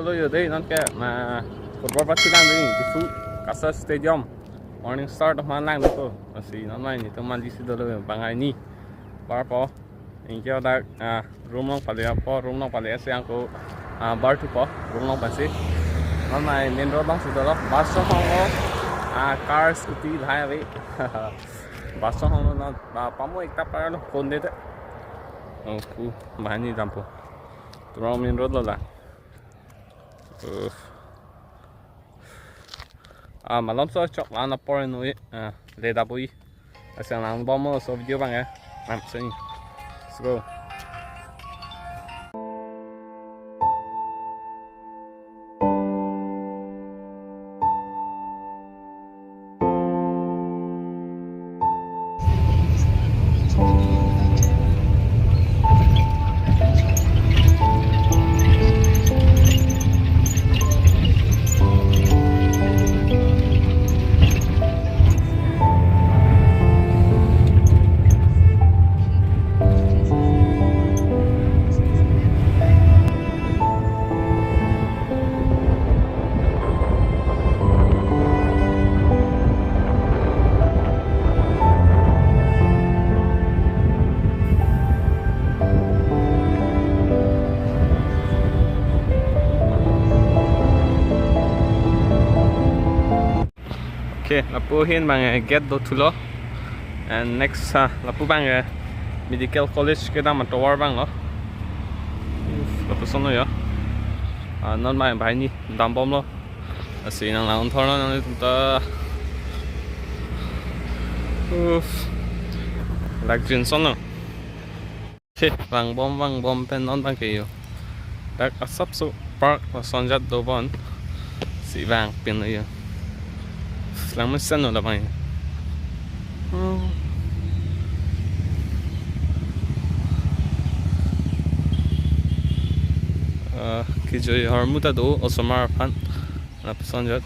rồi ở đây nó cái mà football bắt đang đây cái phụ Casa Stadium morning start of man lang dito kasi nó này thì teman di situ rồi bangai ni bar po in kaya dak room long pale po room long pale sa ko bar tu po room long pasi nó này main road long situ lo bus so hong car scooty hai vậy bus so hong nó pamo ekta para lo phone de ku bahani jampo tu main road lo la mà lắm số chọn là nó bỏ nuôi để đáp bụi xem làm bao nhiêu số video bằng làm xin let's go. Okay, lapu hin bang get do tulo and next lapu bang medical college ke dam tower bang lo lapu sono yo non mai bai ni dam bom lo asi nang lang thor nang ta lag jin sono okay bang bom pen non bang ke yo dak asap su park wa sonjat do bon si bang pin yo lang mất sân rồi là mày khi chơi họ mua ta đủ ở Samar Phan là sân rất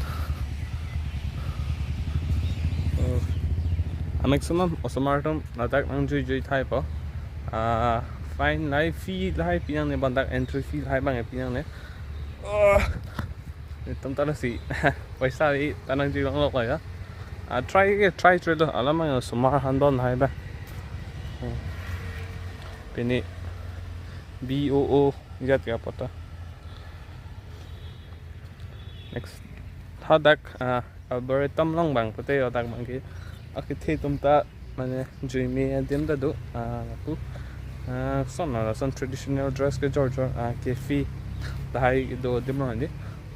maximum ở Samar trong là tác năng chơi thay bỏ fine lại fee lại pinang này bằng tác entry fee lại bằng cái pinang này tông ta là gì paisa đi ta đang chơi lọc lại á try chơi đó alam ang sumar handon hai ba pini BOO jat ka pata next hadak algorithm long bang pate otak bang ki akithe tumta mane jimi adim da do pu son traditional dress ke Georgia kefi dai do dimro ndi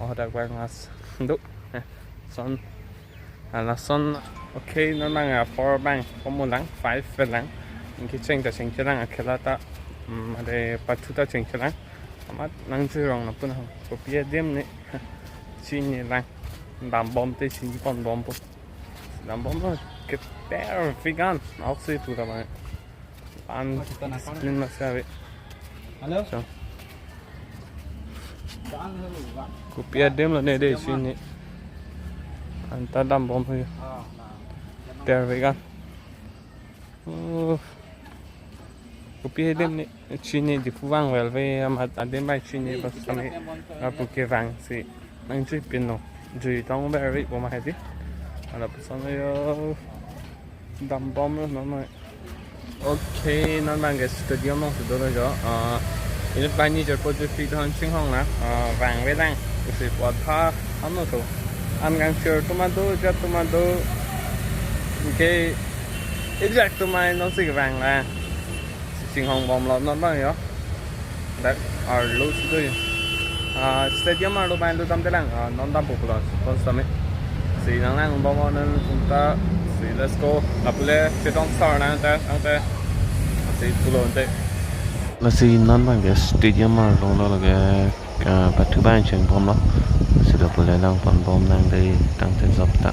otak bang as do son là son okay nó mang 4 bang có một lăng 5 về lăng cái chênh ta chênh cái lăng ở cái ta mà để bắt thu ta chênh cái lăng mà lăng chơi rong nó cũng không có bia đêm này chi nhỉ lăng đám bom tới chi con bom po đám bom nó cái bé vegan nó sẽ thu ta mà ăn nên mà sao vậy alo có bia đêm là này để chi nhỉ anh ta đâm bom thôi đẹp vậy gan copy đêm này chini đi phụ vang về về mà anh đêm mai chini bớt xong này à phụ kia vàng thì anh chơi pin nó chơi trong bé vậy bộ mà hay gì là xong rồi đâm bom nó nói ok nó mang cái stadium nó từ đó rồi ini pani jaipur phi thon ching hong na vàng với đăng thì bỏ tha hắn nó thôi anh đang chơi tomato cái exact tomato nó xì vàng là chỉnh hồng bom lợn nó bao nhiêu đấy ở lối xí stadium mà đồ bàn đồ tâm thế lăng non tâm popular con sắm ấy xí năng năng bom nên chúng ta xí let's go lập lên sẽ đón star này anh ta xí tu lộn thế là xí non bằng cái stadium mà luôn đó là cái bắt thứ ba chuyện bom đó sẽ được lên năng phần bom năng đây tăng thêm dọc tạ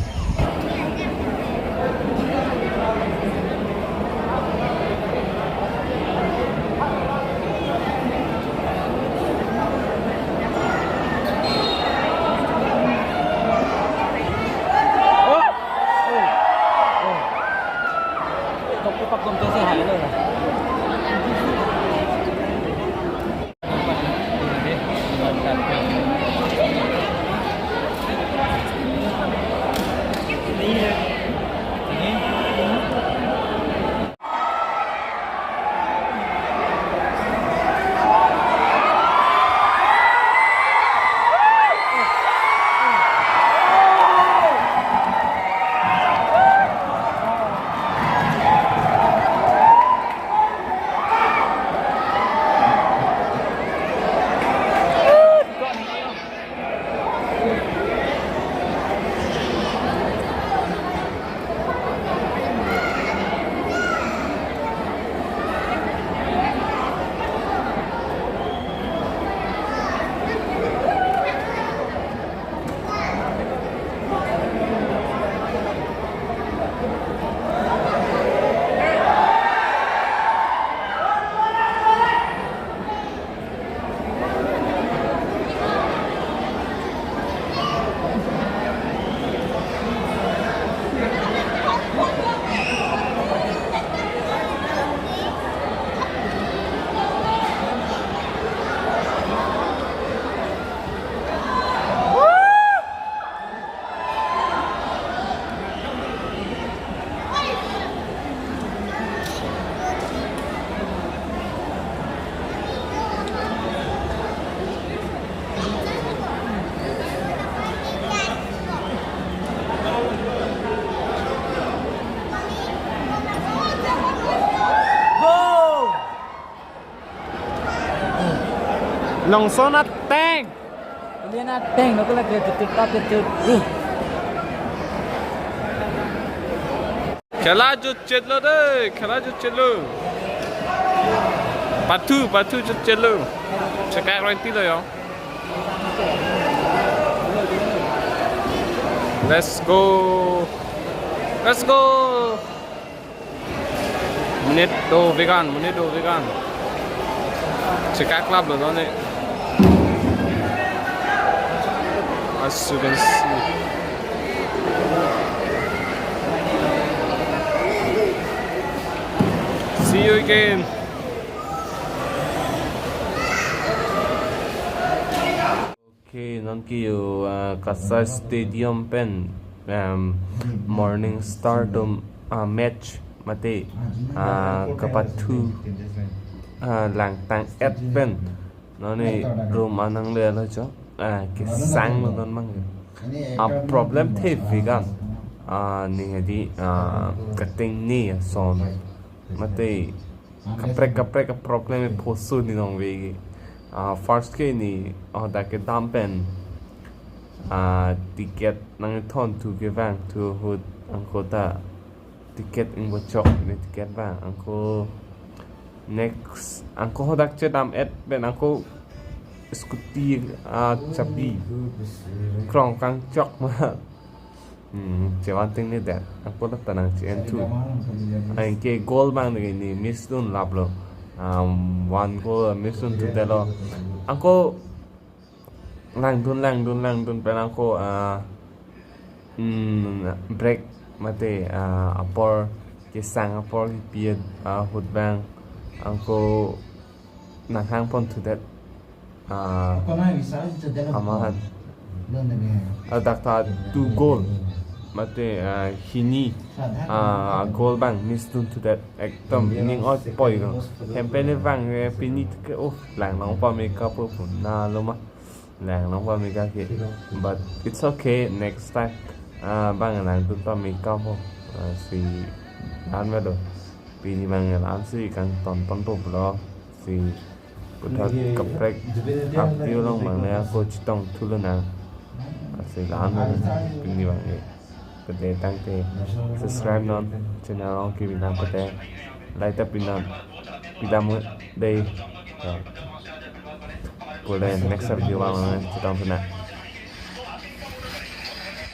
lòng số nát teng Dia nak tank nó có là cái tapi tu. Kela chút chết luôn đấy, kela chút chết luôn. Batu chút chết luôn. Check out right there yo. Let's go. Let's go. Munito vegan. Check out club rồi đó này. As you can see. See you again. Okay, non kêu Kasai Stadium pen morning stardom match mate kapatu lang tang et pen nó này room anang le lo cho cái sang nó mang problem thế vegan ni di cái ting ni son mate kaprek problem posu ni nong ve first ke ni da ke dampen ticket nang thon tu ke vang tu hud angko ta ticket in bo chok ni ticket vang angko next angko hodak che dam et ben angko scooty chapi krong kang chok ma chewan ting ni that angko ta tanang chen tu anh ke goal bang ni miss dun lap lo one goal mission to the lo angko lang dun pen angko break mate apor ke sang apor pied hut bang angko nang hang pon to that amahan adakta two goal mate hini goal bang miss dun to that ekdom ning ot poi go campaign vang pinit ke lang nong pa me ka po na lo ma lang nong pa me ka ke but it's okay next time bang lang dun pa me ka po si an ma do pi ni bang an si kan ton po lo si putat kaprek apio long bang le ko chitong thulana si lan pi ni bang có thể tăng thêm subscribe non channel ông kia Việt Nam có thể like tập Việt Nam đây của lên next video vào chúng ta